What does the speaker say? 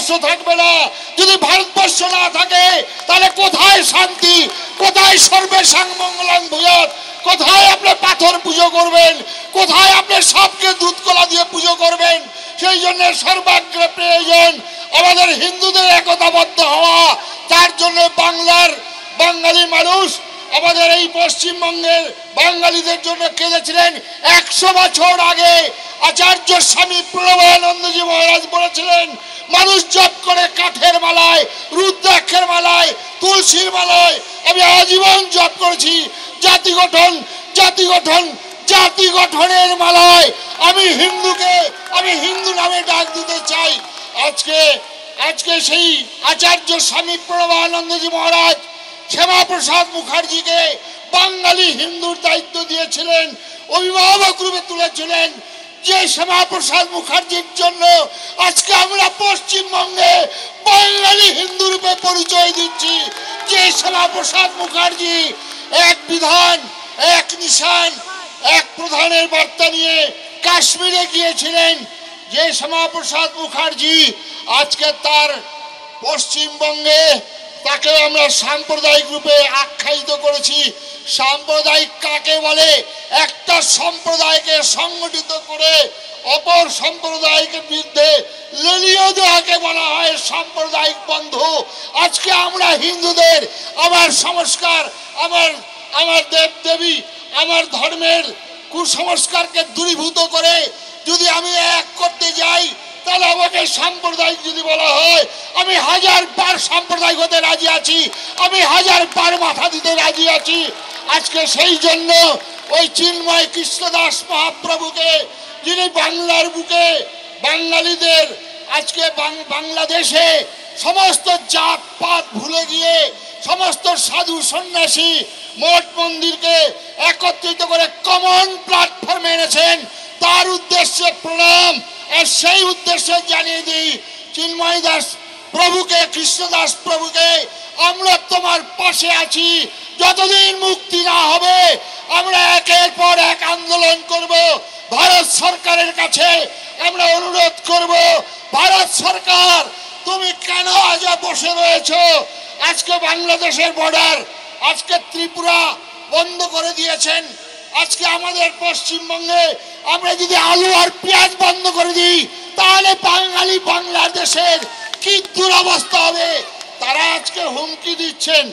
ভারতবর্ষ থাকবে না। যদি ভারতবর্ষ না থাকে তাহলে কোথায় শান্তি, কোথায় সর্বেশাং মঙ্গলং ভূয়াৎ, কোথায় আপনি পাথর পুজো করবেন, কোথায় আপনি সবকে দুধ কলা দিয়ে পুজো করবেন? সেই জন্য সর্বাগ্রে প্রয়োজন আমাদের হিন্দুদের একতাবদ্ধ হওয়া। তার জন্য বাঙালি মানুষ আমাদের এই পশ্চিমবঙ্গের বাঙালিদের জন্য কেঁদেছিলেন। 100 বছর আগে আচার্য স্বামী প্রণবানন্দজি মহারাজ বলেছিলেন, মানুষ জপ করে কাঠের মালায়, রুদ্রাক্ষের মালায়, তুলসীর মালায়। আমি আজীবন জপ করেছি জাতি গঠন, জাতি গঠন, জাতি গঠনের মালায় আমি হিন্দু নামে ডাক দিতে চাই। আজকে সেই আচার্য স্বামী প্রণবানন্দজি মহারাজ শ্যামাপ্রসাদ মুখার্জিকে বাঙালি হিন্দুর দায়িত্ব দিয়েছিলেন, অভিভাবক রূপে তুলেছিলেন। যে শ্যামাপ্রসাদ মুখার্জির জন্য আজকে আমরা পশ্চিমবঙ্গে বাঙালি হিন্দু রূপে পরিচয় দিচ্ছি। যে শ্যামাপ্রসাদ মুখার্জি এক বিধান, এক নিশান, এক প্রধানের বার্তা নিয়ে কাশ্মীরে গিয়েছিলেন, যে শ্যামাপ্রসাদ মুখার্জি আজকে তার পশ্চিমবঙ্গে তাকে আমরা সাম্প্রদায়িক রূপে আখ্যায়িত করেছি। সাম্প্রদায়িক কাকে বলে? একটা সম্প্রদায়কে সংগঠিত করে অপর সম্প্রদায়ের বিরুদ্ধে লেলিয়ে দেওয়াকে বলা হয় সাম্প্রদায়িক বন্ধু। আজকে আমরা হিন্দুদের আমার সংস্কার, আমার দেব দেবী, আমার ধর্মের কুসংস্কারকে দূরীভূত করে যদি আমি এক করতে যাই, তাহলে আমাকে সাম্প্রদায়িক যদি বলা হয়, আমি 1000 বার সাম্প্রদায়িক হতে রাজি আছি, আমি 1000 বার মাথা দিতে রাজি আছি। আজকে সেই জন্য ওই চিন্ময় কৃষ্ণদাস মহাপ্রভুকে, যিনি বাংলার বুকে বাঙালিদের আজকে বাংলাদেশে সমস্ত জাত পাত ভুলে গিয়ে সমস্ত সাধু সন্ন্যাসী মঠ মন্দিরকে একত্রিত করে কমন প্ল্যাটফর্মে এনেছেন, তার উদ্দেশ্যে প্রণাম। আর সেই উদ্দেশ্যে জানিয়ে দিই চিন্ময় দাস প্রভুকে, কৃষ্ণদাস প্রভুকে, আমরা তোমার পাশে আছি। যতদিন মুক্তি না হবে আমরা একের পর এক আন্দোলন করব। ভারত সরকারের কাছে আমরা অনুরোধ করব, ভারত সরকার তুমি কেন আজ বসে রয়েছো? আজকে বাংলাদেশের বর্ডার, আজকে ত্রিপুরা বন্ধ করে দিয়েছেন। আজকে আমাদের পশ্চিমবঙ্গে আমরা যদি আলু আর পেঁয়াজ বন্ধ করে দিই, তাহলে বাংলাদেশের কি দুরবস্থা হবে? তারা আজকে হুমকি দিচ্ছেন